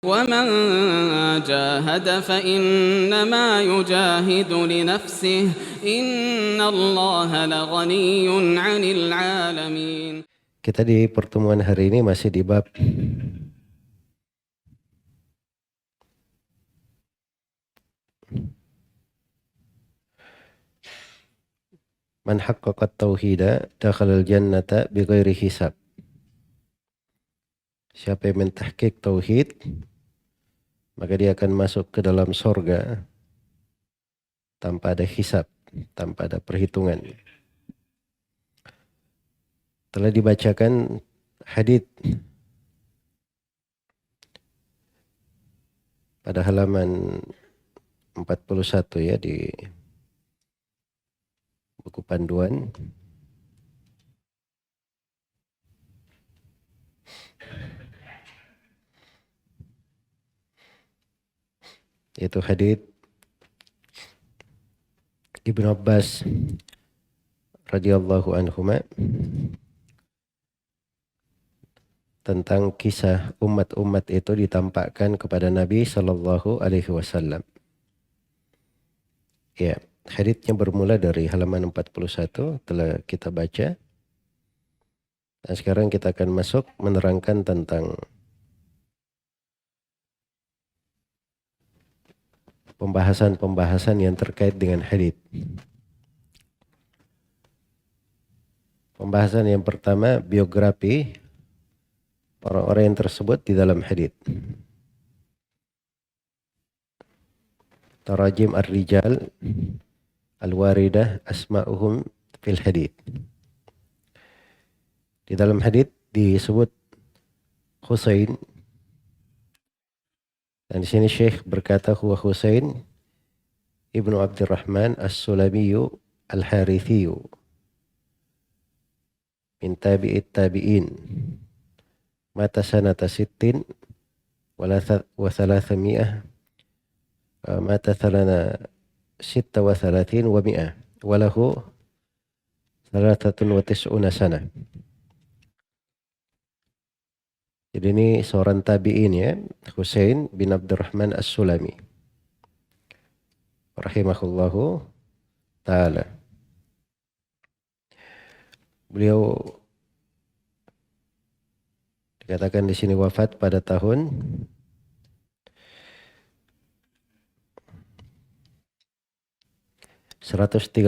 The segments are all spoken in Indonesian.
ومن جاهد فإنما يجاهد لنفسه إن الله لغني عن العالمين. Kita di pertemuan hari ini masih di bab Man haqqaqa tauhida dakhala al-jannata bighairi hisab. Siapa yang mentahqiq tauhid, maka dia akan masuk ke dalam surga tanpa ada hisab, tanpa ada perhitungan. Telah dibacakan hadits pada halaman 41 ya di buku panduan. Yaitu hadits Ibnu Abbas radhiyallahu anhuma tentang kisah umat-umat itu ditampakkan kepada Nabi Sallallahu Alaihi Wasallam. Ya, haditsnya bermula dari halaman 41 telah kita baca. Dan sekarang kita akan masuk menerangkan tentang pembahasan-pembahasan yang terkait dengan hadits. Pembahasan yang pertama, biografi orang-orang yang tersebut di dalam hadits. Tarajim ar-rijal al-waridah asma'uhum fil hadits. Di dalam hadits disebut Husain. Dan di sini Syekh berkata huwa Husain ibnu Abdurrahman as-Sulamiyu al-Harithiyu min tabi'it tabi'in mata sanata sittin wa thalathami'ah mata thalana sitta wa thalathin wa mi'ah walahu thalathatun wa tis'una sana. Jadi ini seorang tabi'in ya, Husain bin Abdurrahman as-Sulami rahimahullahu ta'ala. Beliau dikatakan di sini wafat pada tahun 136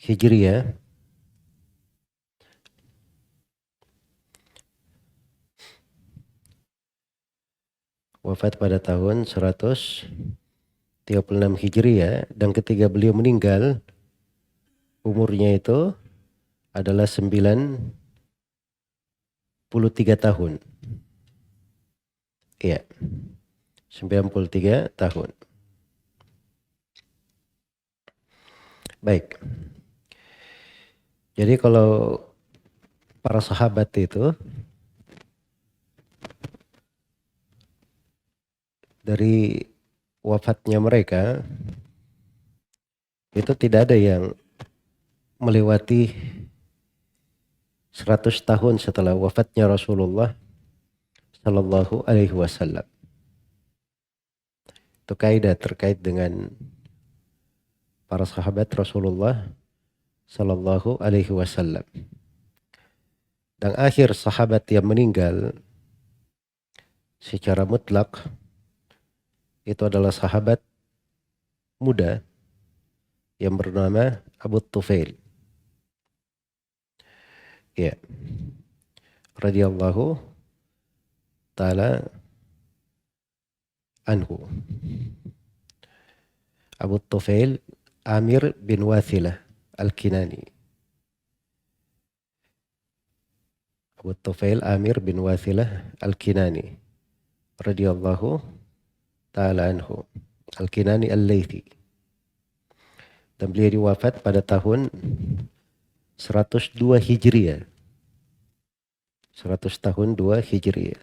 Hijriah. Wafat pada tahun 136 Hijriah, dan ketika beliau meninggal umurnya itu adalah 93 tahun. Iya. 93 tahun. Baik. Jadi kalau para sahabat itu dari wafatnya mereka itu tidak ada yang melewati 100 tahun setelah wafatnya Rasulullah Sallallahu Alaihi Wasallam. Itu kaidah terkait dengan para sahabat Rasulullah Sallallahu Alaihi Wasallam. Dan akhir sahabat yang meninggal secara mutlak itu adalah sahabat muda yang bernama Abu Tufail. Ya. Radhiyallahu ta'ala anhu. Abu Tufail Amir bin Wathilah Al-Kinani. Abu Tufail Amir bin Wathilah Al-Kinani radhiyallahu ta'ala anhu. Al-Kinani Al-Laythi. Dan beliau diwafat pada tahun 102 Hijriah. 100 tahun 2 Hijriah.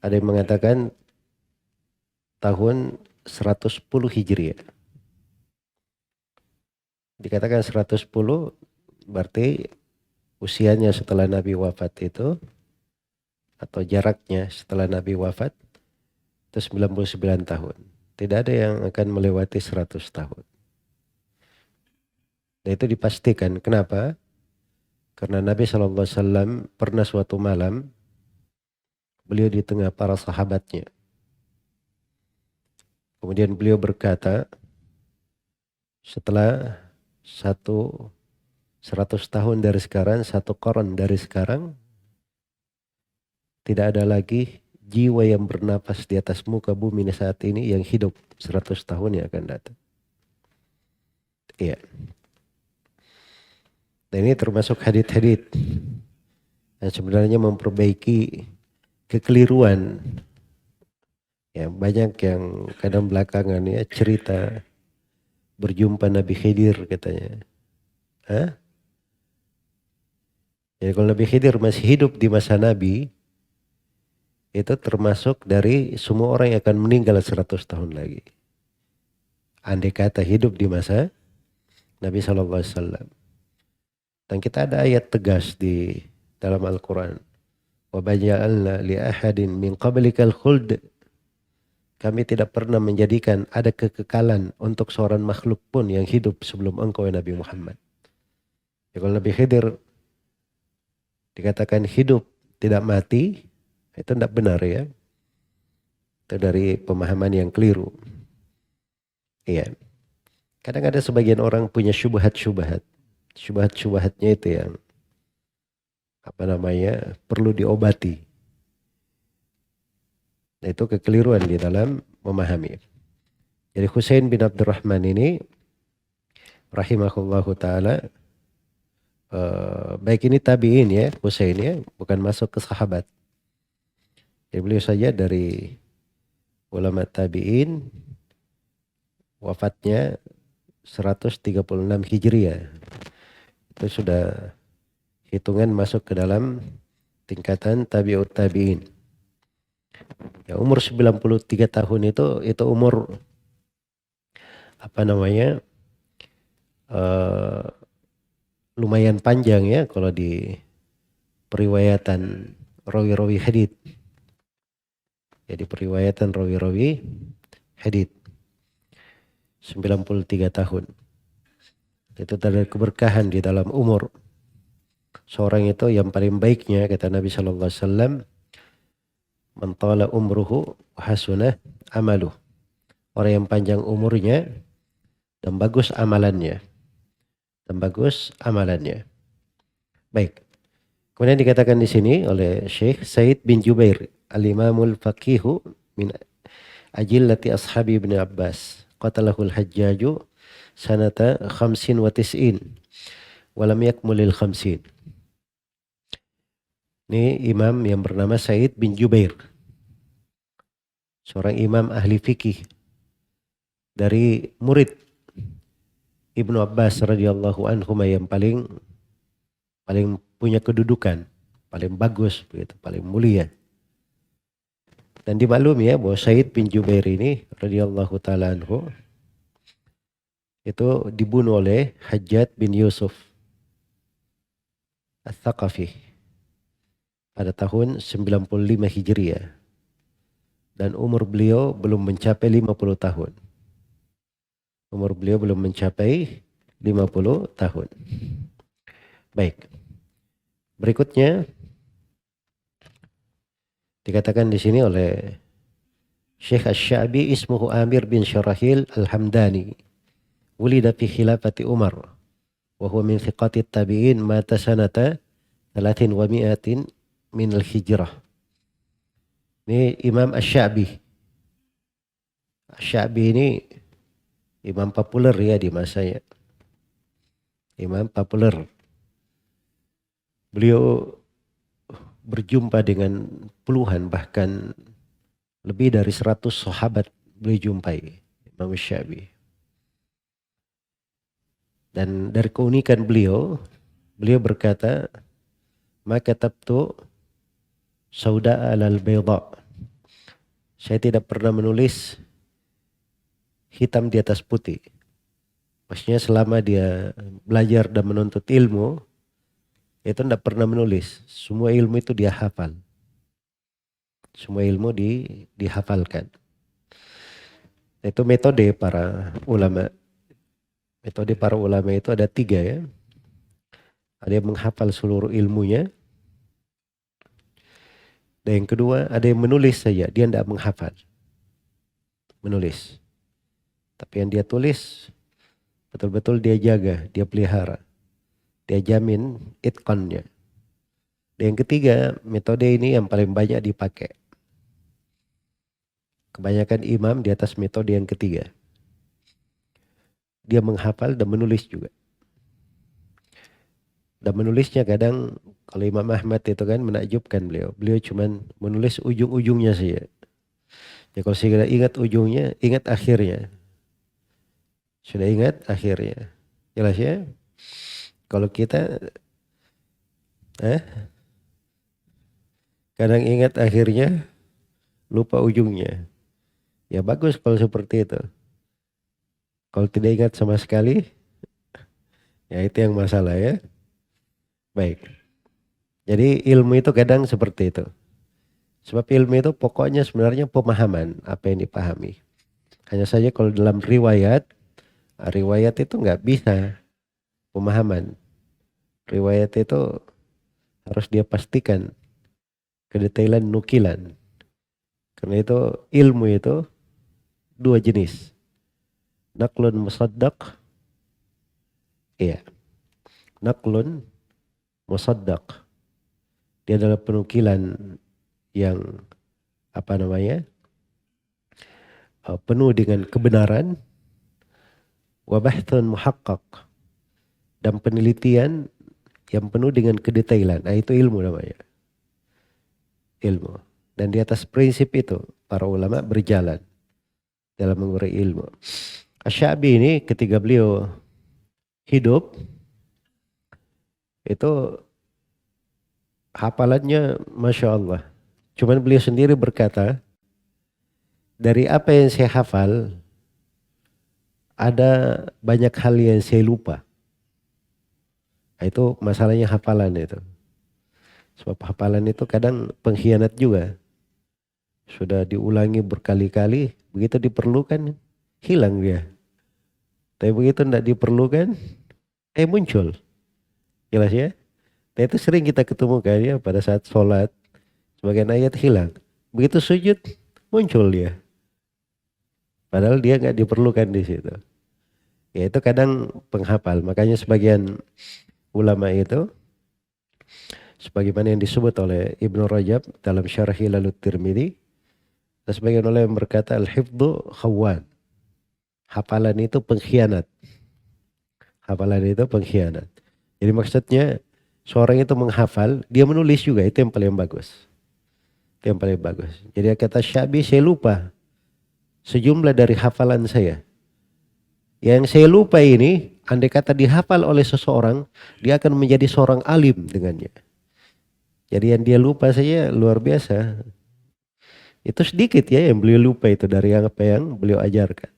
Ada yang mengatakan tahun 110 Hijriah. Dikatakan 110 berarti usianya setelah Nabi wafat itu atau jaraknya setelah Nabi wafat itu 99 tahun. Tidak ada yang akan melewati 100 tahun. Dan itu dipastikan. Kenapa? Karena Nabi SAW pernah suatu malam beliau di tengah para sahabatnya. Kemudian beliau berkata, setelah 100 tahun dari sekarang, 1 qarn dari sekarang, tidak ada lagi jiwa yang bernapas di atas muka bumi saat ini yang hidup 100 tahun yang akan datang. Iya. Dan ini termasuk hadits-hadits yang sebenarnya memperbaiki kekeliruan. Ya, banyak yang kadang belakangan ya cerita berjumpa Nabi Khidir katanya. Hah? Jadi kalau Nabi Khidir masih hidup di masa Nabi, itu termasuk dari semua orang yang akan meninggal 100 tahun lagi. Andai kata hidup di masa Nabi SAW. Dan kita ada ayat tegas di dalam Al-Quran. Wa baja'alna li ahadin min qablikal khuld. Kami tidak pernah menjadikan ada kekekalan untuk seorang makhluk pun yang hidup sebelum engkau ya Nabi Muhammad. Ya, kalau Nabi Khidir dikatakan hidup tidak mati, itu tidak benar ya. Itu dari pemahaman yang keliru. Iya. Kadang ada sebagian orang punya syubhat-syubhat. Syubhat-syubhatnya itu yang perlu diobati. Nah, itu kekeliruan di dalam memahami. Jadi Husain bin Abdurrahman ini rahimahullahu ta'ala, baik ini tabi'in ya, Husain ya, bukan masuk ke sahabat. Jadi beliau saja dari ulama tabi'in, wafatnya 136 Hijriah. Itu sudah hitungan masuk ke dalam tingkatan tabi'ut tabi'in. Ya, umur 93 tahun itu umur lumayan panjang ya kalau di periwayatan rawi-rawi hadits. Jadi periwayatan rawi-rawi hadits 93 tahun. Itu ada keberkahan di dalam umur. Seorang itu yang paling baiknya kata Nabi sallallahu alaihi wasallam, man tala umruhu hasunah amaluh. Orang yang panjang umurnya dan bagus amalannya. Baik. Kemudian dikatakan di sini oleh Syekh Said bin Jubair, al-Imamul Faqihu min ajillati ashabi Ibn Abbas. Qatalahul Hajjaju sanata 95 walam yakmulil 50. Ini imam yang bernama Said bin Jubair. Seorang imam ahli fikih dari murid Ibnu Abbas radhiyallahu anhu yang paling punya kedudukan, paling bagus begitu, paling mulia. Dan dimaklumi ya bahwa Said bin Jubair ini radhiyallahu taala anhu itu dibunuh oleh Hajjaj bin Yusuf Al-Thaqafi pada tahun 95 Hijriah. Dan umur beliau belum mencapai 50 tahun. Umur beliau belum mencapai 50 tahun. Baik. Berikutnya dikatakan di sini oleh Syekh Asy-Sya'bi ismuhu Amir bin Syarahil Al-Hamdani. Wulida fi khilafati Umar wa huwa min thiqati tabi'in mata sanata 300 min al-hijrah. Ini Imam Asy-Sya'bi. Asy-Sya'bi ini imam populer ya di masanya. Imam populer. Beliau berjumpa dengan puluhan bahkan lebih dari 100 sahabat beliau jumpai. Imam Asy-Sya'bi. Dan dari keunikan beliau berkata, maka tabtu sauda alal bayda. Saya tidak pernah menulis hitam di atas putih. Maksudnya selama dia belajar dan menuntut ilmu, itu tidak pernah menulis. Semua ilmu itu dia hafal. Semua ilmu dihafalkan. Itu metode para ulama. Metode para ulama itu ada 3 ya. Ada yang menghafal seluruh ilmunya. Dan yang kedua ada yang menulis saja. Dia tidak menghafal. Menulis. Tapi yang dia tulis betul-betul dia jaga, dia pelihara. Dia jamin itqannya. Dan yang ketiga, metode ini yang paling banyak dipakai. Kebanyakan imam di atas metode yang ketiga. Dia menghafal dan menulis juga. Dan menulisnya kadang kalau Imam Ahmad itu kan menakjubkan beliau. Beliau cuman menulis ujung-ujungnya saja. Ya kalau sudah ingat ujungnya, ingat akhirnya. Sudah ingat akhirnya. Jelas ya? Kalau kita kadang ingat akhirnya, lupa ujungnya. Ya bagus kalau seperti itu. Kalau tidak ingat sama sekali, ya itu yang masalah ya. Baik. Jadi ilmu itu kadang seperti itu. Sebab ilmu itu pokoknya sebenarnya pemahaman apa yang dipahami. Hanya saja kalau dalam riwayat itu nggak bisa pemahaman. Riwayat itu harus dia pastikan kedetailan nukilan. Karena itu ilmu itu 2 jenis. Naqlun musaddaq. Iya. Naqlun musaddaq. Dia adalah penukilan yang penuh dengan kebenaran. Wa bahthun muhaqqaq. Dan penelitian yang penuh dengan kedetailan. Nah itu ilmu namanya. Ilmu. Dan di atas prinsip itu para ulama berjalan dalam mengurai ilmu. Asy-Sya'bi ini ketika beliau hidup itu hafalannya Masya Allah. Cuman beliau sendiri berkata, dari apa yang saya hafal ada banyak hal yang saya lupa. Nah, itu masalahnya hafalan itu. Sebab hafalan itu kadang pengkhianat juga. Sudah diulangi berkali-kali, begitu diperlukan hilang dia. Tapi begitu tidak diperlukan, muncul. Jelas ya? Nah itu sering kita ketemukan ya pada saat sholat. Sebagian ayat hilang. Begitu sujud, muncul dia. Padahal dia nggak diperlukan di situ. Ya itu kadang penghafal. Makanya sebagian ulama itu, sebagaimana yang disebut oleh Ibnu Rajab dalam Syarah Hilalut Tirmidzi, dan sebagian ulama yang berkata al-hifdzu khawan. Hafalan itu pengkhianat. Hafalan itu pengkhianat. Jadi maksudnya seorang itu menghafal, dia menulis juga, itu yang paling bagus. Itu yang paling bagus. Jadi kata Sya'bi, saya lupa sejumlah dari hafalan saya. Yang saya lupa ini, andai kata dihafal oleh seseorang, dia akan menjadi seorang alim dengannya. Jadi yang dia lupa saja luar biasa. Itu sedikit ya yang beliau lupa itu dari apa yang beliau ajarkan.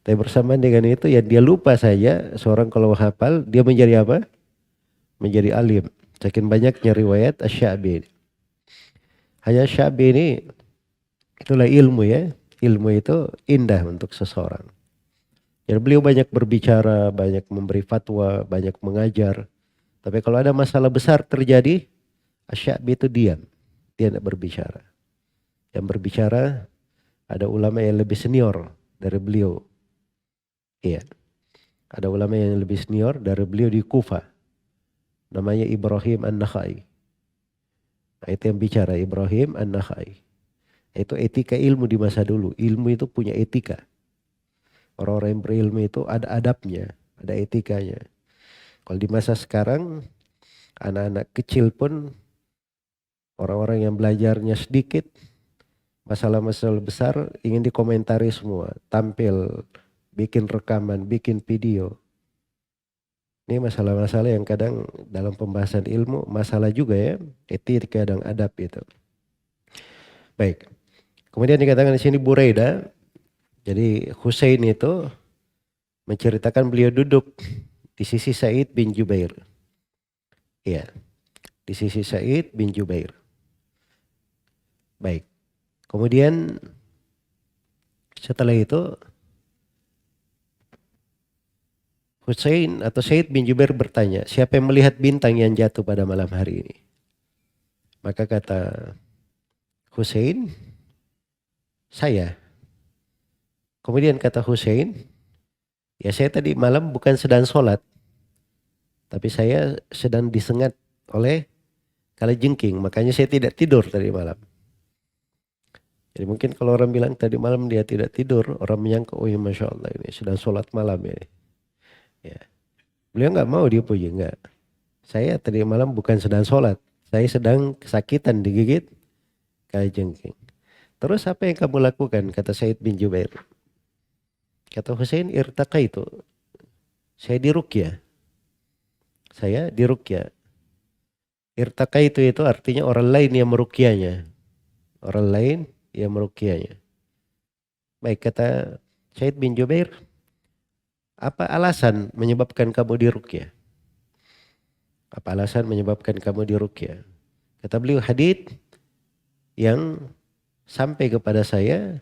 Tapi bersamaan dengan itu yang dia lupa saja, seorang kalau hafal dia menjadi apa? Menjadi alim. Saking banyaknya riwayat Asy-Sya'bi. Hanya Sya'bi ini itulah ilmu ya. Ilmu itu indah untuk seseorang. Jadi beliau banyak berbicara, banyak memberi fatwa, banyak mengajar. Tapi kalau ada masalah besar terjadi, Asy-Sya'bi itu diam. Dia tidak berbicara. Yang berbicara ada ulama yang lebih senior dari beliau. Iya. Ada ulama yang lebih senior dari beliau di Kufah. Namanya Ibrahim An-Nakhai. Nah, itu yang bicara Ibrahim An-Nakhai. Itu etika ilmu di masa dulu. Ilmu itu punya etika. Orang-orang yang berilmu itu ada adabnya, ada etikanya. Kalau di masa sekarang, anak-anak kecil pun, orang-orang yang belajarnya sedikit, masalah-masalah besar ingin dikomentari semua. Tampil, bikin rekaman, bikin video. Ini masalah-masalah yang kadang dalam pembahasan ilmu, masalah juga ya, etika dan adab itu. Baik. Kemudian dikatakan di sini Buraidah. Jadi Husain itu menceritakan beliau duduk di sisi Sa'id bin Jubair. Iya, di sisi Sa'id bin Jubair. Baik, Kemudian setelah itu Husain atau Said bin Jubair bertanya, siapa yang melihat bintang yang jatuh pada malam hari ini? Maka kata Husain, saya. Kemudian kata Husain, ya saya tadi malam bukan sedang sholat, tapi saya sedang disengat oleh kalajengking, makanya saya tidak tidur tadi malam. Jadi mungkin kalau orang bilang tadi malam dia tidak tidur, orang menyangka, oh ya Masya Allah ini sedang sholat malam ya. Ya. Beliau nggak mau dipuji, nggak. Saya tadi malam bukan sedang sholat, saya sedang kesakitan digigit kalajengking. Terus apa yang kamu lakukan? Kata Said bin Jubair. Kata Husain, irtaqa itu. Saya diruqyah. Saya diruqyah. Irtaqa itu artinya orang lain yang meruqyahnya. Orang lain yang meruqyahnya. Baik, kata Said bin Jubair, apa alasan menyebabkan kamu diruqyah? Apa alasan menyebabkan kamu diruqyah? Kata beliau, hadits yang sampai kepada saya,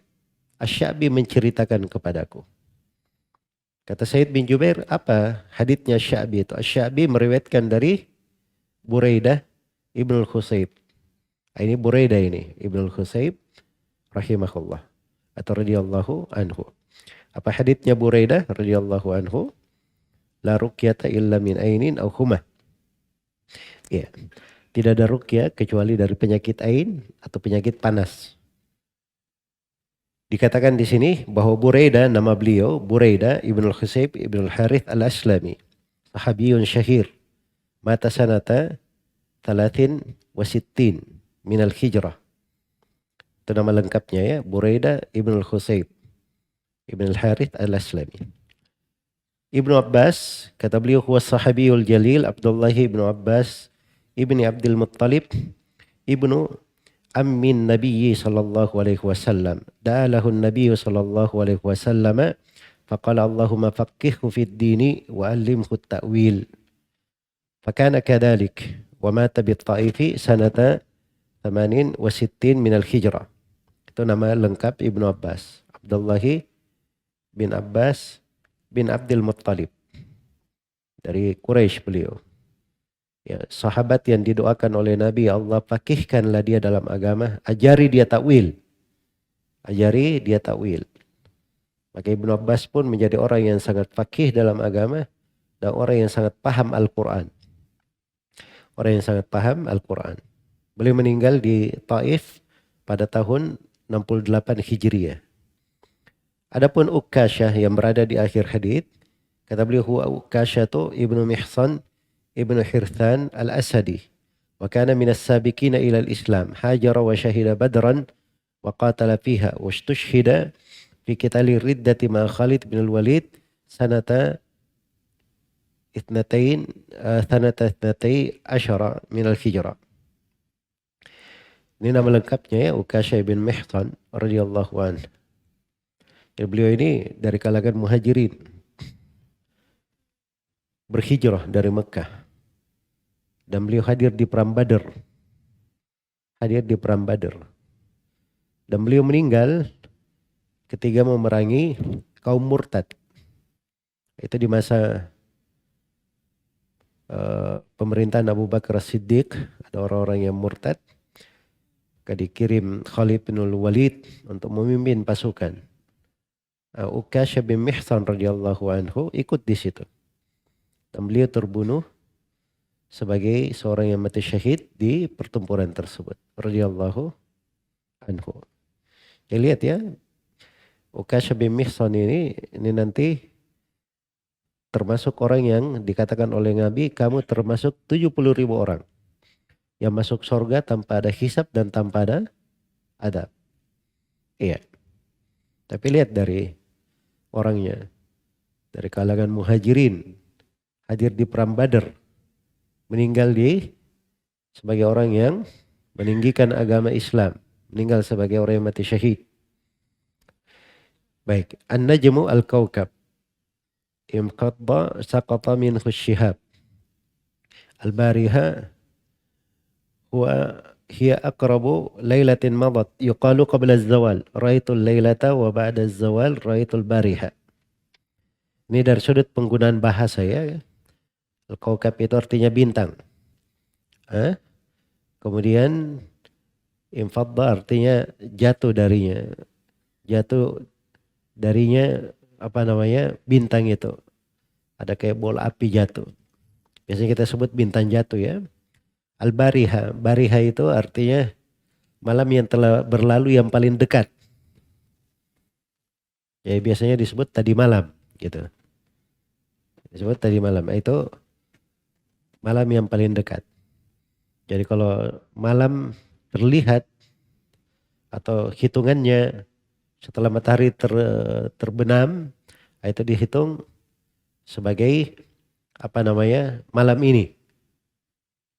Asy-Sya'bi menceritakan kepadaku. Kata Said bin Jubair, apa haditsnya Asy-Sya'bi itu? Asy-Sya'bi meriwayatkan dari Buraidah Ibnul Husayb. Ini Buraidah ini, Ibnul Husayb rahimahullah atau radhiyallahu anhu. Apa haditsnya Buraidah radhiyallahu anhu? La ruqyata illa min ainin aw humah. Ya, tidak ada ruqyah kecuali dari penyakit ain atau penyakit panas. Dikatakan di sini bahwa Buraidah, nama beliau Buraidah Ibnul Husayb Ibnul Harith Al-Aslami, sahabiyun syahir, mata sanata 63 minal hijrah. Itu nama lengkapnya ya, Buraidah Ibnul Husayb Ibnul Harith Al-Aslami. Ibnu Abbas, kata beliau, huwa sahabiyul jalil Abdullah ibnu Abbas ibni Abdul Muttalib ibnu ammin Nabi sallallahu alaihi wasallam. Da'alahu Nabi sallallahu alaihi wasallam faqala Allahumma faqihhu fid dini wa allimhu at-ta'wil. Fakana kadhalik wa mata bit-Ta'ifi sanata 68 min al-hijrah. Itu nama lengkap Ibnu Abbas. Abdullah bin Abbas bin Abdul Muttalib. Dari Quraisy beliau. Ya, sahabat yang didoakan oleh Nabi, Allah fakihkanlah dia dalam agama, ajari dia takwil. Ajari dia takwil. Maka Ibnu Abbas pun menjadi orang yang sangat fakih dalam agama dan orang yang sangat paham Al-Quran. Orang yang sangat paham Al-Quran. Beliau meninggal di Taif pada tahun 68 Hijriah. Adapun Ukasyah yang berada di akhir hadits, kata beliau, huwa Ukasyatu ibnu Mihsan ibnu Hirthan al-Asadi wa kana minas sabiqina ila al-Islam, hajara wa syahida Badran wa qatala fiha wa istushhida fi qitali riddati ma Khalid bin al-Walid sanata 12 min al-hijrah. Ini nama lengkapnya ya, Ukasyah bin Mihsan radhiyallahu anhu. Beliau ini dari kalangan muhajirin, berhijrah dari Mekah, dan beliau hadir di Perang Badar. Hadir di Perang Badar. Dan beliau meninggal ketika memerangi kaum murtad. Itu di masa pemerintahan Abu Bakar As-Siddiq, ada orang-orang yang murtad. Dikirim Khalid bin Walid untuk memimpin pasukan. Ukasyah bin Mihsan radhiyallahu anhu ikut di situ. Dan beliau terbunuh sebagai seorang yang mati syahid di pertempuran tersebut radhiyallahu anhu. Ya, lihat ya, Ukasyah bin Mihsan ini nanti termasuk orang yang dikatakan oleh Nabi, kamu termasuk 70.000 orang yang masuk surga tanpa ada hisab dan tanpa ada adab. Iya. Tapi lihat dari orangnya, dari kalangan muhajirin, hadir di Perang Badar, meninggal sebagai orang yang meninggikan agama Islam, meninggal sebagai orang yang mati syahid. Baik, An-Najmu Al-Kawkab imqadda saqata minhu syihab. Al-Bariha huwa hiya aqrabu lailatin madat yuqalu qabla az-zawal ra'aitul lailata wa ba'da az-zawal ra'aitul bariha. Ini dari sudut penggunaan bahasa ya. Al-Kaukab itu artinya bintang. Kemudian infadda artinya jatuh darinya. Jatuh darinya bintang itu. Ada kayak bola api jatuh. Biasanya kita sebut bintang jatuh ya. Al-bariha. Bariha itu artinya malam yang telah berlalu yang paling dekat. Ya biasanya disebut tadi malam gitu. Disebut tadi malam. Itu malam yang paling dekat. Jadi kalau malam terlihat atau hitungannya setelah matahari terbenam, itu dihitung sebagai malam ini.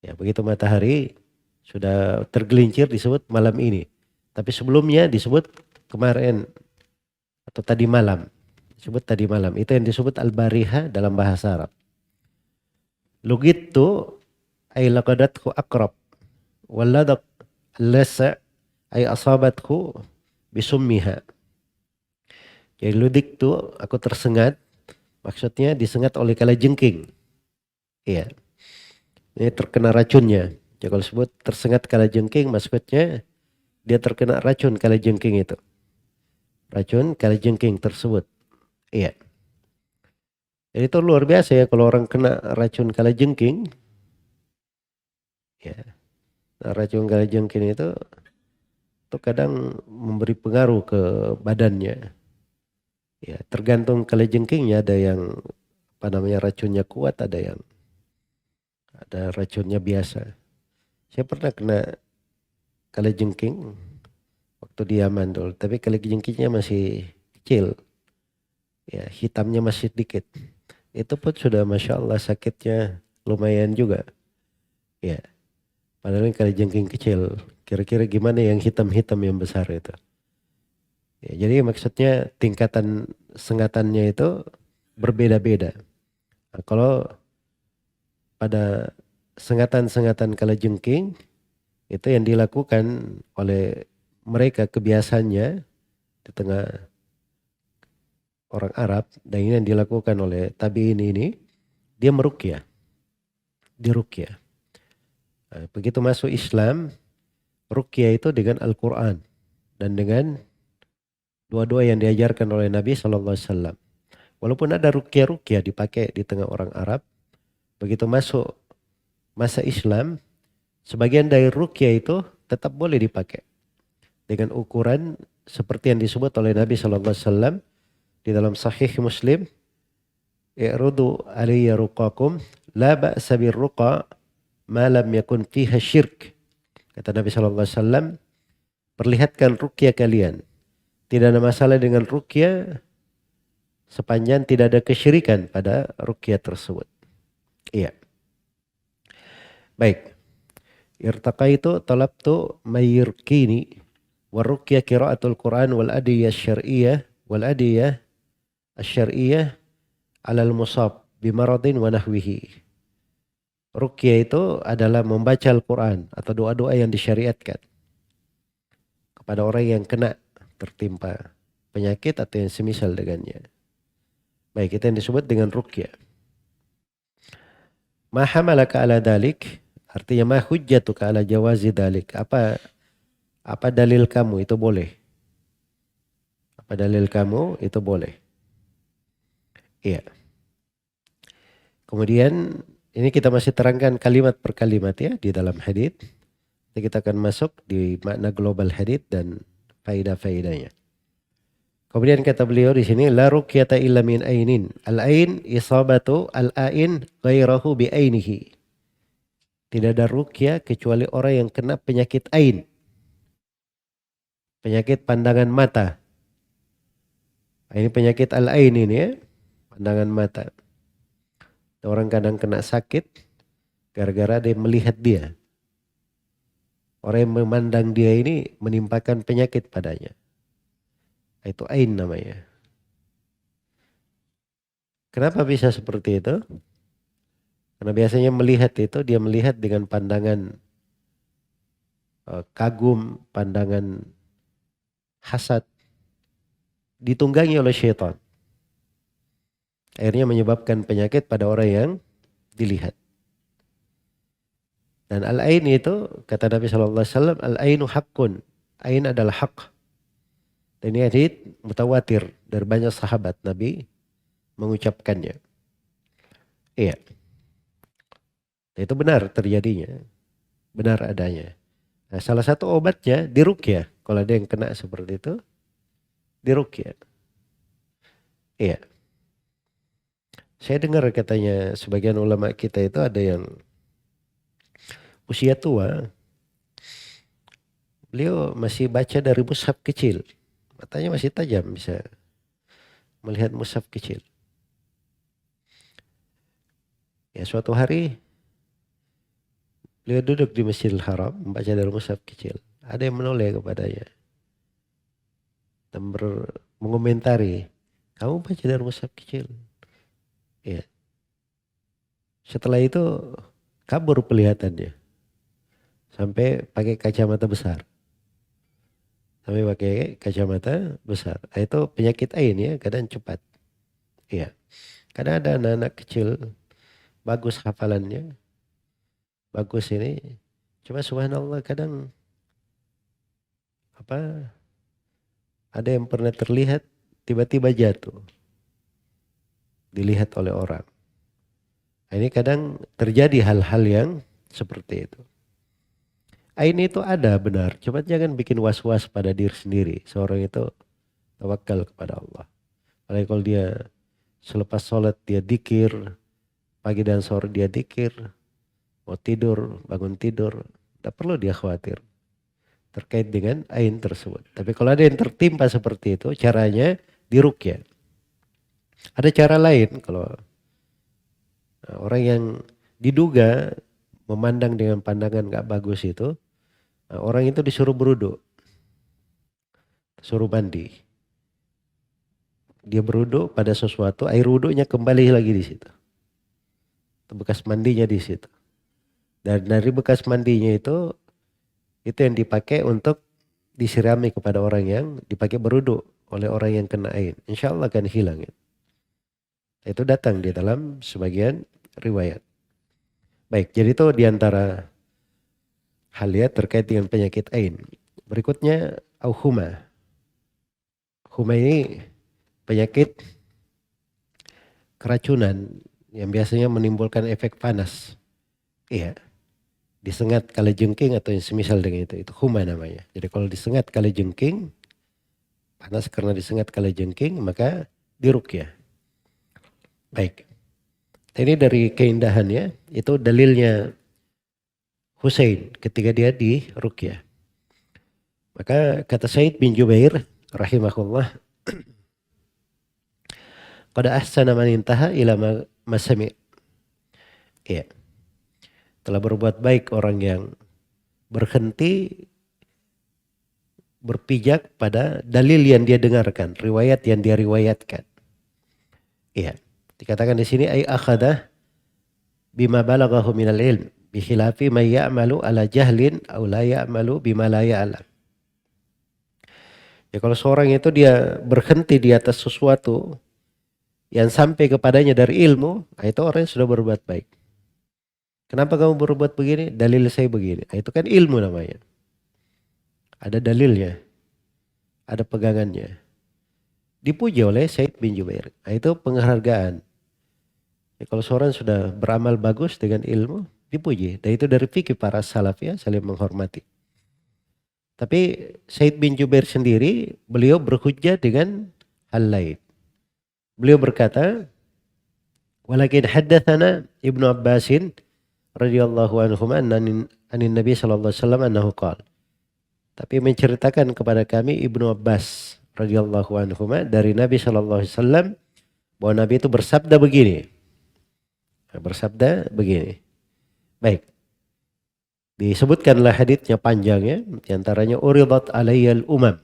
Ya begitu matahari sudah tergelincir disebut malam ini. Tapi sebelumnya disebut kemarin atau tadi malam. Disebut tadi malam. Itu yang disebut al-bariha dalam bahasa Arab. Lugitu ay laqadathu aqrab. Walladak lasa ay asabathu bisummiha. Jadi ludik tuh aku tersengat. Maksudnya disengat oleh kalajengking. Iya. Ini terkena racunnya. Jadi kalau sebut tersengat kalajengking maksudnya dia terkena racun kalajengking itu. Racun kalajengking tersebut. Iya. Jadi itu luar biasa ya kalau orang kena racun kalajengking. Ya. Nah, racun kalajengking itu kadang memberi pengaruh ke badannya. Ya, tergantung kalajengkingnya ada yang racunnya kuat, ada racunnya biasa. Saya pernah kena kalajengking waktu di Yaman dulu, tapi kalajengkingnya masih kecil. Ya, hitamnya masih sedikit. Itu pun sudah Masya Allah sakitnya lumayan juga. Ya, padahal kalajengking kecil. Kira-kira gimana yang hitam-hitam yang besar itu. Ya, jadi maksudnya tingkatan sengatannya itu berbeda-beda. Nah, kalau pada sengatan-sengatan kalajengking itu yang dilakukan oleh mereka kebiasaannya di tengah orang Arab dan ini yang dilakukan oleh tabi'in ini, dia meruqyah. Diruqyah. Nah, begitu masuk Islam, ruqyah itu dengan Al-Quran dan dengan dua-dua yang diajarkan oleh Nabi SAW. Walaupun ada ruqyah-ruqyah dipakai di tengah orang Arab, begitu masuk masa Islam, sebagian dari ruqyah itu tetap boleh dipakai dengan ukuran seperti yang disebut oleh Nabi SAW di dalam Sahih Muslim. I'rudu alayya ruqakum la ba'sa birruqa ma lam yakun fiha syirk. Kata Nabi SAW, perlihatkan ruqyah kalian. Tidak ada masalah dengan ruqyah sepanjang tidak ada kesyirikan pada ruqyah tersebut. Iya. Baik. Irtaqaitu talabtu mayyirkini wa ruqyah qiraatul Quran wal adiyah syar'iyyah wal adiyah asy-syar'iyyah 'alal musab bimaradin wa nahwihi. Ruqyah itu adalah membaca Al-Quran atau doa-doa yang disyariatkan kepada orang yang kena tertimpa penyakit atau yang semisal dengannya. Baik, itu yang disebut dengan ruqyah. Ma hamalaka ala dalik, artinya ma hujjatuka ala jawazi dalik. Apa dalil kamu itu boleh? Apa dalil kamu itu boleh? Iya. Kemudian ini kita masih terangkan kalimat per kalimat ya di dalam hadits. Kita akan masuk di makna global hadits dan faidah-faidahnya. Kemudian kata beliau di sini la ruqyata illa min ainin. Al-ain isabatu al-ain ghairahu bi ainihi. Tidak ada ruqyah kecuali orang yang kena penyakit ain. Penyakit pandangan mata. Ini penyakit al-ain ini ya, pandangan mata. Orang kadang kena sakit gara-gara dia melihat dia. Orang yang memandang dia ini menimpakan penyakit padanya. Itu ain namanya. Kenapa bisa seperti itu? Karena biasanya melihat itu dia melihat dengan pandangan kagum, pandangan hasad, ditunggangi oleh syaitan. Akhirnya menyebabkan penyakit pada orang yang dilihat. Dan al-ain itu, kata Nabi SAW, al-ainu haqqun. Ain adalah hak. Dan ini hadits mutawatir dari banyak sahabat Nabi mengucapkannya. Iya. Itu benar terjadinya. Benar adanya. Nah, salah satu obatnya diruqyah. Kalau ada yang kena seperti itu, diruqyah. Iya. Saya dengar katanya sebagian ulama kita itu ada yang usia tua. Beliau masih baca dari mushaf kecil. Matanya masih tajam, bisa melihat mushaf kecil. Ya, suatu hari beliau duduk di Masjidil Haram membaca dari mushaf kecil. Ada yang menoleh kepadanya dan mengomentari, kamu baca dari mushaf kecil. Ya. Setelah itu kabur penglihatannya sampai pakai kacamata besar. Sampai pakai kacamata besar. Itu penyakit ain ya, kadang cepat. Iya. Kadang ada anak-anak kecil bagus hafalannya, bagus ini, cuma subhanallah kadang ada yang pernah terlihat tiba-tiba jatuh, dilihat oleh orang. Ini kadang terjadi hal-hal yang seperti itu. Ain itu ada benar, cuma jangan bikin was-was pada diri sendiri. Seorang itu tawakal kepada Allah. Apalagi kalau dia selepas sholat dia dzikir, pagi dan sore dia dzikir, mau tidur, bangun tidur, tidak perlu dia khawatir terkait dengan ain tersebut. Tapi kalau ada yang tertimpa seperti itu, caranya diruqyah. Ada cara lain kalau orang yang diduga memandang dengan pandangan gak bagus itu, orang itu disuruh berwudu, suruh mandi. Dia berwudu pada sesuatu, air wudunya kembali lagi di situ. Bekas mandinya di situ. Dan dari bekas mandinya itu yang dipakai untuk disirami kepada orang yang dipakai berwudu oleh orang yang kena ain. Insya Allah akan hilang. Itu datang di dalam sebagian riwayat. Baik, jadi itu diantara hal ya terkait dengan penyakit ain. Berikutnya huma. Huma ini penyakit keracunan yang biasanya menimbulkan efek panas. Iya. Disengat kalajengking atau yang semisal dengan itu huma namanya. Jadi kalau disengat kalajengking, panas karena disengat kalajengking, maka diruqyah. Baik. Ini dari keindahannya, itu dalilnya Husain ketika dia di ruqyah. Maka kata Said bin Jubair rahimahullah, qad ahsana man intaha ila ma sami'. Iya. Telah berbuat baik orang yang berhenti berpijak pada dalil yang dia dengarkan, riwayat yang dia riwayatkan. Iya. Dikatakan di sini ay akhadha bima balaghahu minal ilm bi khilafi may ya'malu ala jahlin aw la ya'malu bima la ya'lam. Ya kalau seorang itu dia berhenti di atas sesuatu yang sampai kepadanya dari ilmu, itu orang yang sudah berbuat baik. Kenapa kamu berbuat begini? Dalil saya begini. Itu kan ilmu namanya. Ada dalilnya. Ada pegangannya. Dipuji oleh Said bin Jubair. Itu penghargaan. Ya, kalau seorang sudah beramal bagus dengan ilmu, dipuji. Dan itu dari fikih para salaf ya, saling menghormati. Tapi Said bin Jubair sendiri, beliau berhujjah dengan hal lain. Beliau berkata, walakin haddatsana Ibnu Abbasin radhiyallahu anhuma anin Nabi sallallahu alaihi wasallam annahu qala. Tapi menceritakan kepada kami Ibnu Abbas radhiyallahu anhuma dari Nabi sallallahu alaihi wasallam bahwa Nabi itu bersabda begini. Bersabda begini. Baik. Disebutkanlah haditsnya panjangnya, di antaranya uridat alayyal umam.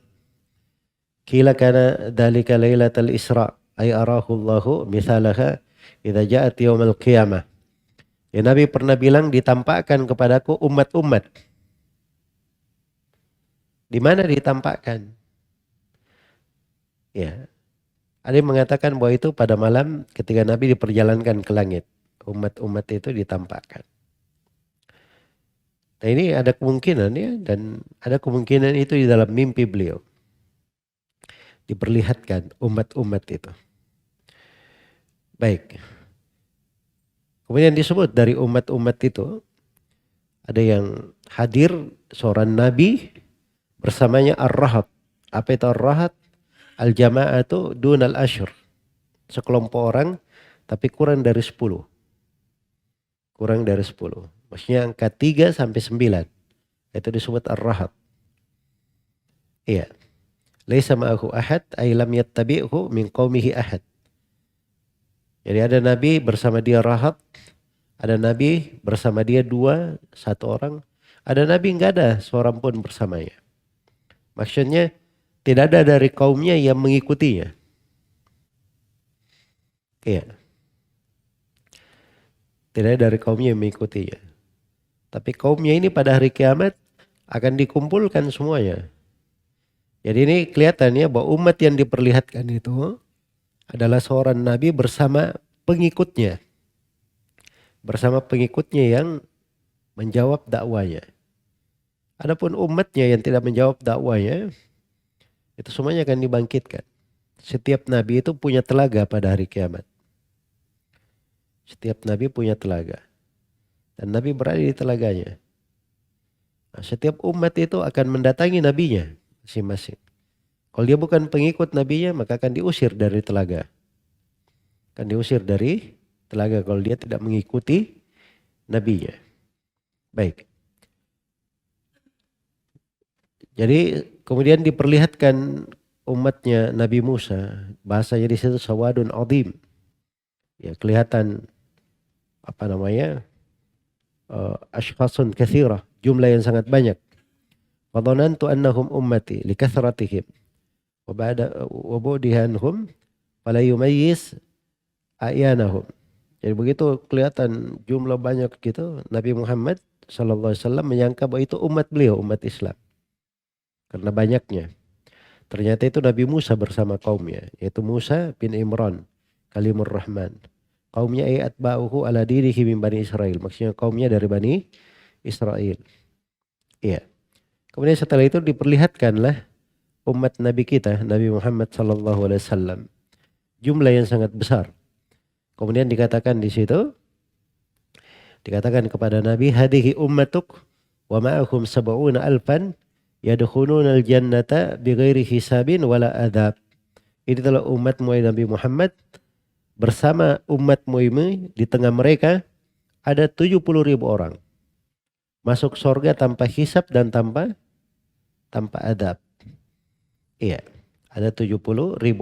Qila kana dzalika lailatal Isra ay arahu Allahu mithalaha idza ja'at yaumil qiyamah. Ya, Nabi pernah bilang ditampakkan kepadaku umat-umat. Di mana ditampakkan? Ya, ada yang mengatakan bahwa itu pada malam ketika Nabi diperjalankan ke langit. Umat-umat itu ditampakkan. Nah ini ada kemungkinan ya, dan ada kemungkinan itu di dalam mimpi beliau. Diperlihatkan umat-umat itu. Baik. Kemudian disebut dari umat-umat itu, ada yang hadir seorang Nabi bersamanya ar-rahat. Apa itu ar-rahat? Al-jama'atu dunal asyr. Sekelompok orang tapi kurang dari 10. Kurang dari 10. Maksudnya angka 3 sampai 9. Itu disebut ar-rahat. Iya. Laisa ma'ahu ahad ay lam yattabi'hu min qaumihi ahad. Jadi ada nabi bersama dia rahat, ada nabi bersama dia 2, 1 orang, ada nabi enggak ada seorang pun bersamanya. Maksudnya tidak ada dari kaumnya yang mengikutinya. Iya. Tidak ada dari kaumnya yang mengikutinya. Tapi kaumnya ini pada hari kiamat akan dikumpulkan semuanya. Jadi ini kelihatannya bahwa umat yang diperlihatkan itu adalah seorang nabi bersama pengikutnya. Bersama pengikutnya yang menjawab dakwanya. Adapun umatnya yang tidak menjawab dakwanya, itu semuanya akan dibangkitkan. Setiap nabi itu punya telaga pada hari kiamat. Setiap nabi punya telaga. Dan nabi berada di telaganya. Nah, setiap umat itu akan mendatangi nabinya masing-masing. Kalau dia bukan pengikut nabinya, maka akan diusir dari telaga. Akan diusir dari telaga kalau dia tidak mengikuti nabinya. Baik. Jadi kemudian diperlihatkan umatnya Nabi Musa. Bahasanya di situ sawadun adim. Ya, kelihatan apa namanya? Ashkhasun katsirah, jumlah yang sangat banyak. Wa dhanantu annahum ummati likathratihim. Wa ba'da wa budihanhum fala yumayyiz ayanahum. Jadi begitu kelihatan jumlah banyak gitu, Nabi Muhammad sallallahu alaihi wasallam menyangka bahwa itu umat beliau, umat Islam. Karena banyaknya. Ternyata itu Nabi Musa bersama kaumnya, yaitu Musa bin Imran, Kalimur Rahman. Kaumnya atba'uhu ala dinihi min Bani Israel. Maksudnya kaumnya dari Bani Israel. Iya. Kemudian setelah itu diperlihatkanlah umat Nabi kita, Nabi Muhammad sallallahu alaihi wasallam. Jumlah yang sangat besar. Kemudian dikatakan di situ, dikatakan kepada Nabi, hadihi ummatuk wa ma'ahum sab'una alfan yadkhuluna al-jannata bighairi hisabin wala adab. Ini adalah umatmu Nabi Muhammad. Bersama umatmu ini di tengah mereka ada 70.000 orang. Masuk surga tanpa hisab dan tanpa adab. Iya, ada 70.000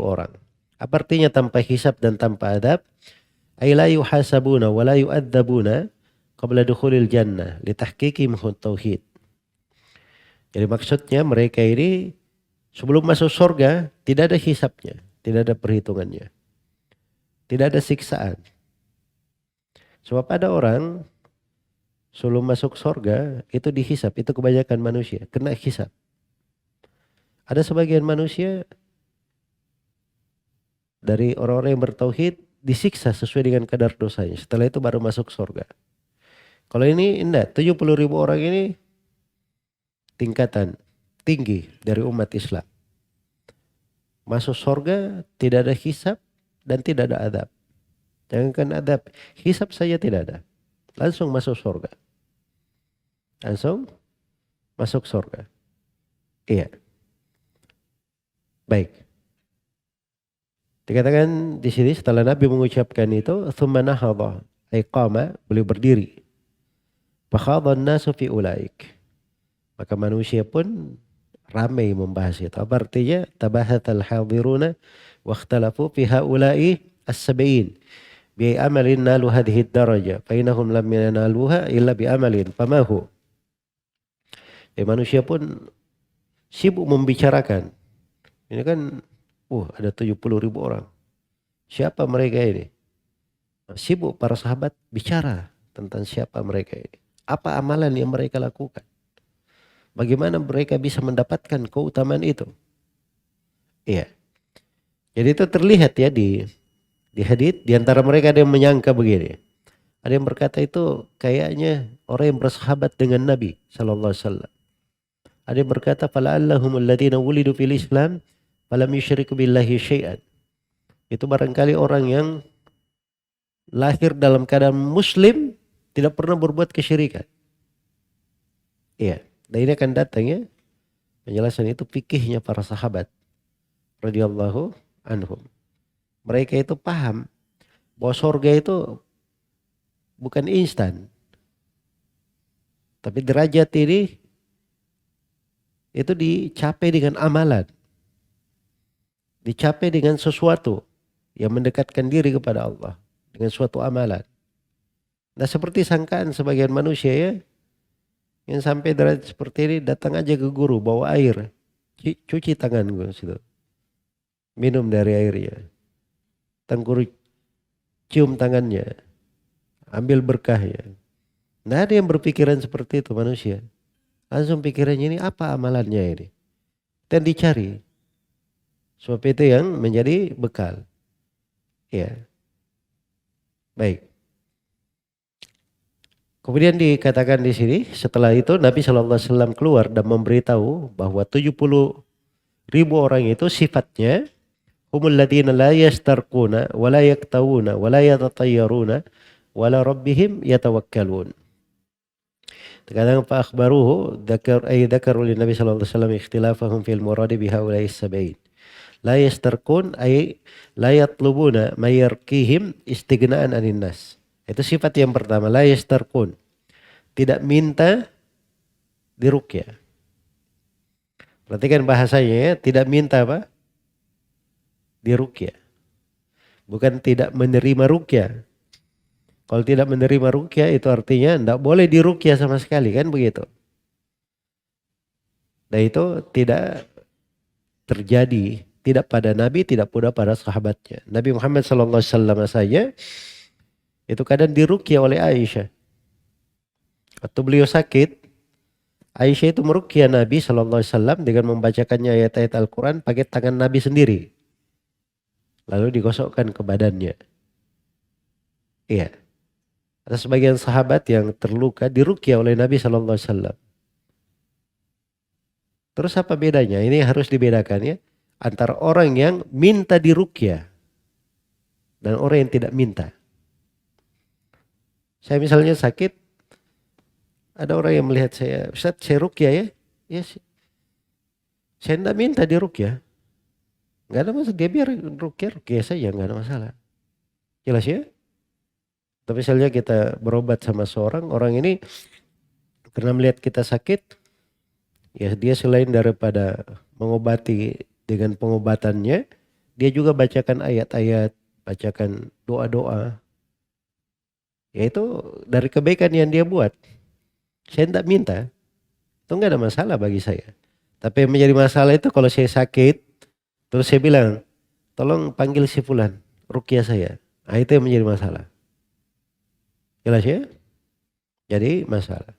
orang. Apa artinya tanpa hisab dan tanpa adab? Ay la yuhasabuna wa la yu'adzabuna qabla dukhulil jannah litahqiqi tauhid. Jadi maksudnya mereka ini sebelum masuk surga tidak ada hisabnya, tidak ada perhitungannya. Tidak ada siksaan. Sebab ada orang sebelum masuk surga itu dihisab, itu kebanyakan manusia kena hisab. Ada sebagian manusia dari orang-orang yang bertauhid disiksa sesuai dengan kadar dosanya. Setelah itu baru masuk surga. Kalau ini enggak, 70.000 orang ini tingkatan tinggi dari umat Islam. Masuk surga tidak ada hisab dan tidak ada adab. Jangankan adab, hisab saja tidak ada. Langsung masuk surga. Langsung masuk surga. Iya. Baik. Dikatakan di sini setelah Nabi mengucapkan itu, thumma nahadha, ay qama, beliau berdiri. Fakhadha an-nasu fi ulaik. Maka manusia pun ramai membahas itu. Apa artinya? Tabahatal hadiruna wa ikhtalafu fi haula'i as-sab'in. Bi amalin nalu hadhihi ad-daraja fa innahum lam yanaluha illa bi amalin famahu. Manusia pun sibuk membicarakan. Ini kan ada 70.000 orang. Siapa mereka ini? Sibuk para sahabat bicara tentang siapa mereka ini. Apa amalan yang mereka lakukan? Bagaimana mereka bisa mendapatkan keutamaan itu? Iya. Jadi itu terlihat ya di hadits, di antara mereka ada yang menyangka begini. Ada yang berkata itu kayaknya orang yang bersahabat dengan Nabi sallallahu alaihi wasallam. Ada yang berkata fala'allahumul ladzina wulidu fil Islam falam yusyriku billahi syai'an. Itu barangkali orang yang lahir dalam keadaan muslim tidak pernah berbuat kesyirikan. Iya, dan ini akan datang ya penjelasan itu fikihnya para sahabat radhiyallahu anhum. Mereka itu paham bahwa surga itu bukan instan. Tapi derajat ini itu dicapai dengan amalan. Dicapai dengan sesuatu yang mendekatkan diri kepada Allah. Dengan suatu amalan. Nah seperti sangkaan sebagian manusia ya. Yang sampai derajat seperti ini datang aja ke guru bawa air. Cuci tangan gue situ. Minum dari airnya. Guru cium tangannya. Ambil berkahnya. Nah ada yang berpikiran seperti itu manusia. Langsung pikirannya ini apa amalannya ini. Dan dicari. Sebab itu yang menjadi bekal. Ya. Baik. Kemudian dikatakan di sini setelah itu Nabi SAW keluar dan memberitahu bahwa 70.000 orang itu sifatnya humul ladzina la yastarquna wa la yaktawuna wa la yatatayyaruna wa la rabbihim yatawakkalun. Terkadang fa akhbaruhu dzakaru lin Nabi sallallahu alaihi wasallam ikhtilafahum fil muradi bi haula'i sab'in. La yastarqun ay la yatlubuna mayarkihim istighna'an 'anil nas. Itu sifat yang pertama, la yastarqun. Tidak minta diruqyah. Perhatikan bahasanya ya, tidak minta apa? Diruqyah. Bukan tidak menerima ruqyah. Kalau tidak menerima ruqyah itu artinya tidak boleh diruqyah sama sekali kan begitu. Dan itu tidak terjadi, tidak pada Nabi, tidak pula pada sahabatnya. Nabi Muhammad SAW saja itu kadang diruqyah oleh Aisyah. Waktu beliau sakit, Aisyah itu meruqyah Nabi SAW dengan membacakannya ayat-ayat Al-Quran pakai tangan Nabi sendiri. Lalu digosokkan ke badannya. Iya. Ada sebagian sahabat yang terluka diruqyah oleh Nabi SAW. Terus apa bedanya? Ini harus dibedakan ya. Antara orang yang minta diruqyah dan orang yang tidak minta. Saya misalnya sakit, ada orang yang melihat saya, Ustaz saya ruqyah ya. Ya saya tidak minta diruqyah. Gak ada masalah, dia biar ruqyah saja, gak ada masalah. Jelas ya? Tapi misalnya kita berobat sama seorang, orang ini karena melihat kita sakit, ya dia selain daripada mengobati dengan pengobatannya, dia juga bacakan ayat-ayat, bacakan doa-doa. Ya itu dari kebaikan yang dia buat. Saya tidak minta, itu gak ada masalah bagi saya. Tapi yang menjadi masalah itu kalau saya sakit, terus saya bilang, tolong panggil si fulan, ruqyah saya. Nah itu yang menjadi masalah. Jelas ya? Jadi masalah.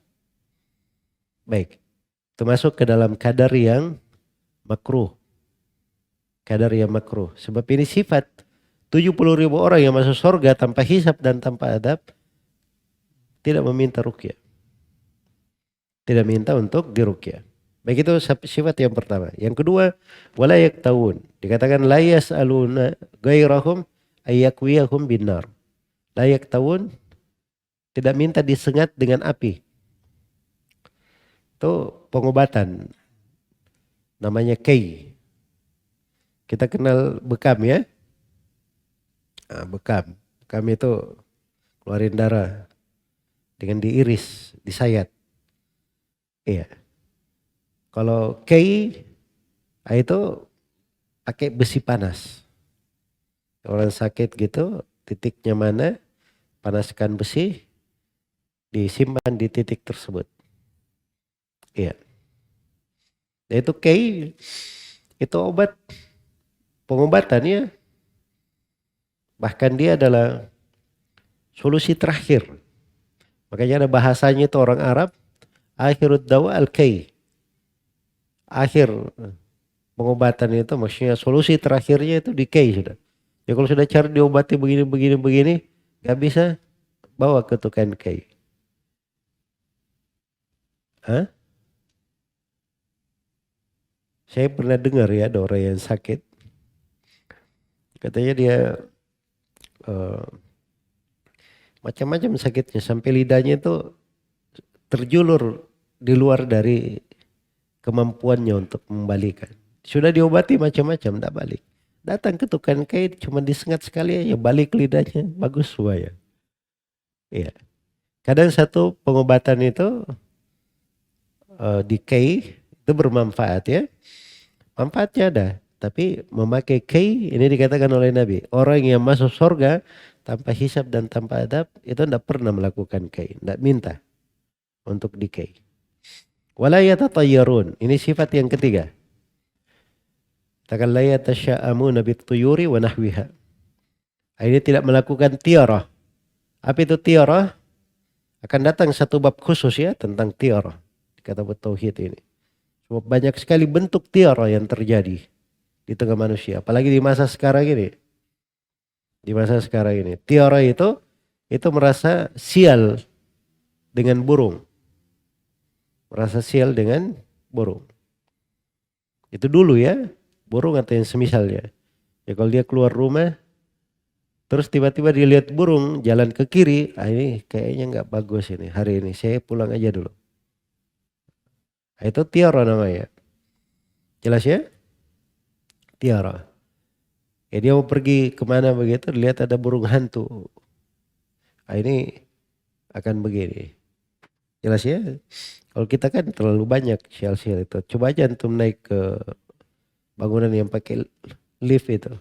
Baik. Itu masuk ke dalam kadar yang makruh. Kadar yang makruh. Sebab ini sifat 70.000 orang yang masuk surga tanpa hisab dan tanpa adab. Tidak meminta ruqyah. Tidak minta untuk diruqyah. Baik itu sifat yang pertama. Yang kedua, wala yaktawun. Dikatakan la yas'aluna ghairahum ayyakwiyahum binar. La yaktawun. Tidak minta disengat dengan api. Itu pengobatan. Namanya kei. Kita kenal bekam ya. Nah, bekam. Bekam itu keluarin darah. Dengan diiris, disayat. Iya. Kalau kei itu pakai besi panas. Orang sakit gitu, titiknya mana, panaskan besi, disimpan di titik tersebut. Iya. Dan itu kei, itu obat, pengobatannya, bahkan dia adalah solusi terakhir. Makanya ada bahasanya itu orang Arab, akhirud dawa al-kei. akhir pengobatan itu, maksudnya solusi terakhirnya itu di K sudah. Ya kalau sudah cari diobati begini, gak bisa, bawa ke tukang K. Hah? Saya pernah dengar ya ada orang yang sakit. Katanya dia eh, macam-macam sakitnya sampai lidahnya itu terjulur di luar dari kemampuannya untuk membalikan. Sudah diobati macam-macam, tidak balik. Datang ke tukang kain cuma disengat sekali aja balik lidahnya, bagus semua ya. Iya. Kadang satu pengobatan itu di kei itu bermanfaat ya. Manfaatnya ada. Tapi memakai kei ini dikatakan oleh Nabi. Orang yang masuk surga tanpa hisab dan tanpa adab itu tidak pernah melakukan kei. Tidak minta untuk di kei. Wala yatatayyarun. Ini sifat yang ketiga. Takkan la yatasya'amuna bituyuri wa nahwiha. Ini tidak melakukan tiarah. Apa itu tiarah? Akan datang satu bab khusus ya tentang tiarah. Kata tauhid ini. Sebab banyak sekali bentuk tiara yang terjadi di tengah manusia. Apalagi di masa sekarang ini. Di masa sekarang ini. Tiara itu merasa sial dengan burung. Merasa sial dengan burung. Itu dulu ya. Burung atau yang semisalnya. Ya kalau dia keluar rumah. Terus tiba-tiba dia lihat burung jalan ke kiri. Ah, ini kayaknya nggak bagus ini. Hari ini saya pulang aja dulu. Itu tiara namanya. Jelas ya? Tiara. Ya dia mau pergi kemana begitu, lihat ada burung hantu. Nah, ini akan begini. Jelas ya? Kalau kita kan terlalu banyak sial-sial itu. Coba aja antum naik ke bangunan yang pakai lift itu.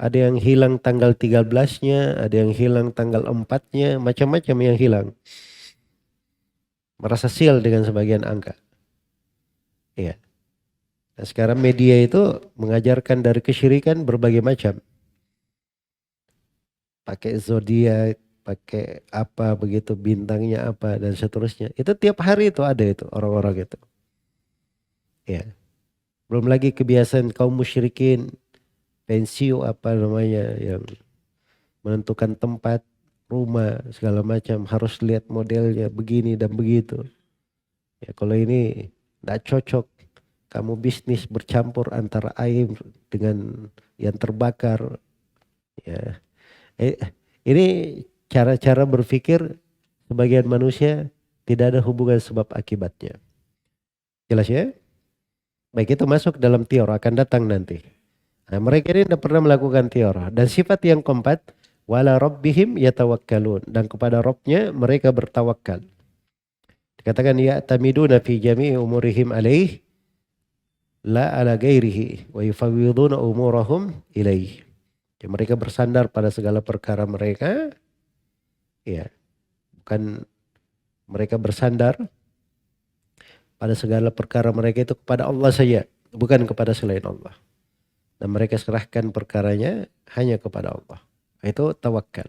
Ada yang hilang tanggal 13-nya, ada yang hilang tanggal 4-nya, macam-macam yang hilang. Merasa sial dengan sebagian angka. Iya. Nah, sekarang media itu mengajarkan dari kesyirikan berbagai macam. Pakai zodiak, pakai apa begitu, bintangnya apa dan seterusnya. Itu tiap hari itu ada itu orang-orang itu. Ya. Belum lagi kebiasaan kaum musyrikin, pensio apa namanya yang menentukan tempat, rumah segala macam harus lihat modelnya begini dan begitu. Ya kalau ini tidak cocok. Kamu bisnis bercampur antara air dengan yang terbakar. Ya. Ini cara-cara berpikir sebagian manusia tidak ada hubungan sebab akibatnya. Jelas ya? Baik itu masuk dalam tiara akan datang nanti. Nah, mereka ini tidak pernah melakukan tiara. Dan sifat yang keempat. Wala rabbihim yatawakkalun. Dan kepada Rabbnya mereka bertawakal. Dikatakan ya tamiduna fi jami'i umurihim alaih. La ala gairihi wa yufawwiduna umurahum ilaih. Ya, mereka bersandar pada segala perkara mereka. Ya. Bukan mereka bersandar pada segala perkara mereka itu kepada Allah saja, bukan kepada selain Allah. Dan mereka serahkan perkaranya hanya kepada Allah. Itu tawakal.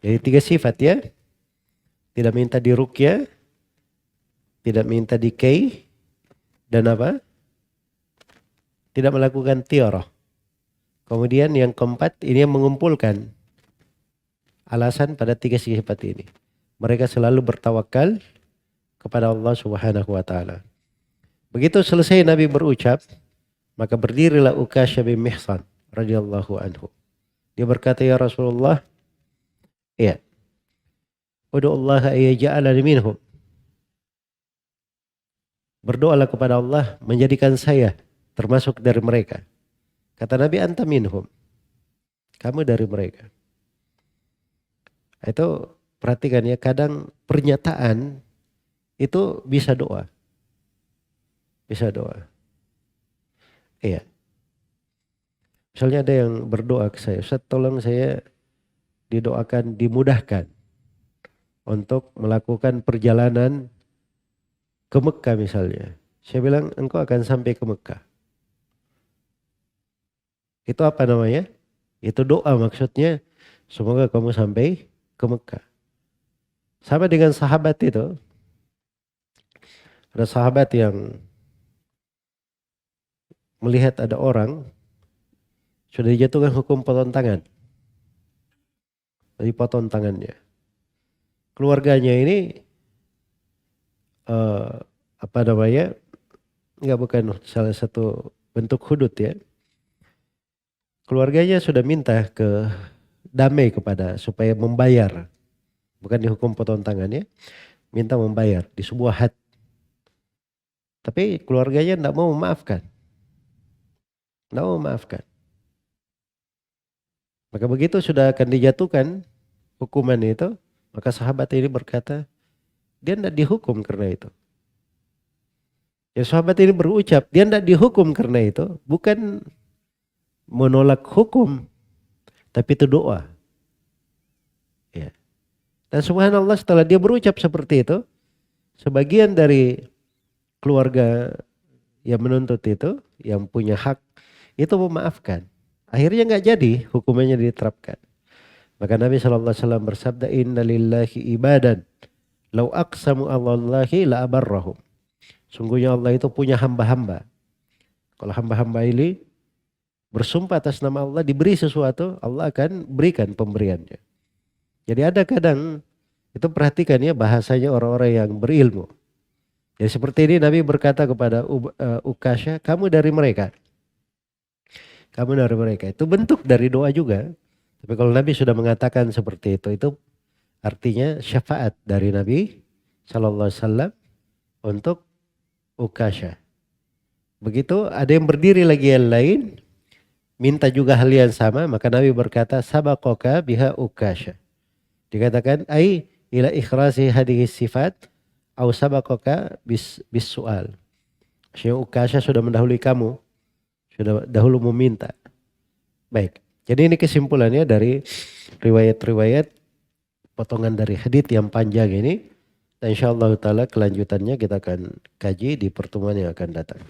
Jadi 3 sifat ya. Tidak minta diruqyah, tidak minta dikei, dan apa? Tidak melakukan tiarah. Kemudian yang keempat ini yang mengumpulkan alasan pada 3 sifat ini. Mereka selalu bertawakal kepada Allah Subhanahu wa taala. Begitu selesai Nabi berucap, maka berdirilah Ukasha bin Mihsan radhiyallahu anhu. Dia berkata, ya Rasulullah, ya. Ud'ullaha ayyaj'alani minhum. Berdoalah kepada Allah menjadikan saya termasuk dari mereka. Kata Nabi, anta minhum. Kamu dari mereka. Itu perhatikan ya, kadang pernyataan itu bisa doa. Bisa doa. Iya. Misalnya ada yang berdoa ke saya, Ustaz tolong saya didoakan, dimudahkan untuk melakukan perjalanan ke Mekah misalnya. Saya bilang engkau akan sampai ke Mekah. Itu apa namanya? Itu doa maksudnya. Semoga kamu sampai ke Mekah. Sama dengan sahabat itu. Ada sahabat yang melihat ada orang sudah dijatuhkan hukum potong tangan. Dipotong tangannya. Keluarganya ini nggak, bukan salah satu bentuk hudud ya. Keluarganya sudah minta ke damai kepada supaya membayar, bukan dihukum potong tangan ya, minta membayar di sebuah had. Tapi keluarganya tidak mau memaafkan, Maka begitu sudah akan dijatuhkan hukuman itu, maka sahabat ini berkata, dia tidak dihukum karena itu. Ya, sahabat ini berucap, dia tidak dihukum karena itu, bukan menolak hukum, tapi itu doa. Ya. Dan subhanallah setelah dia berucap seperti itu, sebagian dari keluarga yang menuntut itu, yang punya hak, itu memaafkan. Akhirnya nggak jadi hukumannya diterapkan. Maka Nabi SAW bersabda, inna lillahi ibadan lau aqsamu allahi la abarrahum. Sungguhnya Allah itu punya hamba-hamba. Kalau hamba-hamba ini bersumpah atas nama Allah, diberi sesuatu, Allah akan berikan pemberiannya. Jadi ada kadang, itu perhatikan ya bahasanya orang-orang yang berilmu. Jadi seperti ini Nabi berkata kepada Ukasha, kamu dari mereka. Kamu dari mereka. Itu bentuk dari doa juga. Tapi kalau Nabi sudah mengatakan seperti itu artinya syafaat dari Nabi SAW untuk Ukasha. Begitu ada yang berdiri lagi yang lain, minta juga hal yang sama, maka Nabi berkata, sabaqaka biha Ukasha. Dikatakan, ai ila ikhrasi hadhihi sifat, au sabaqaka bis su'al. Maksudnya Ukasha sudah mendahului kamu, sudah dahulu meminta. Baik, jadi ini kesimpulannya dari riwayat-riwayat potongan dari hadits yang panjang ini. Dan insyaallah ta'ala kelanjutannya kita akan kaji di pertemuan yang akan datang.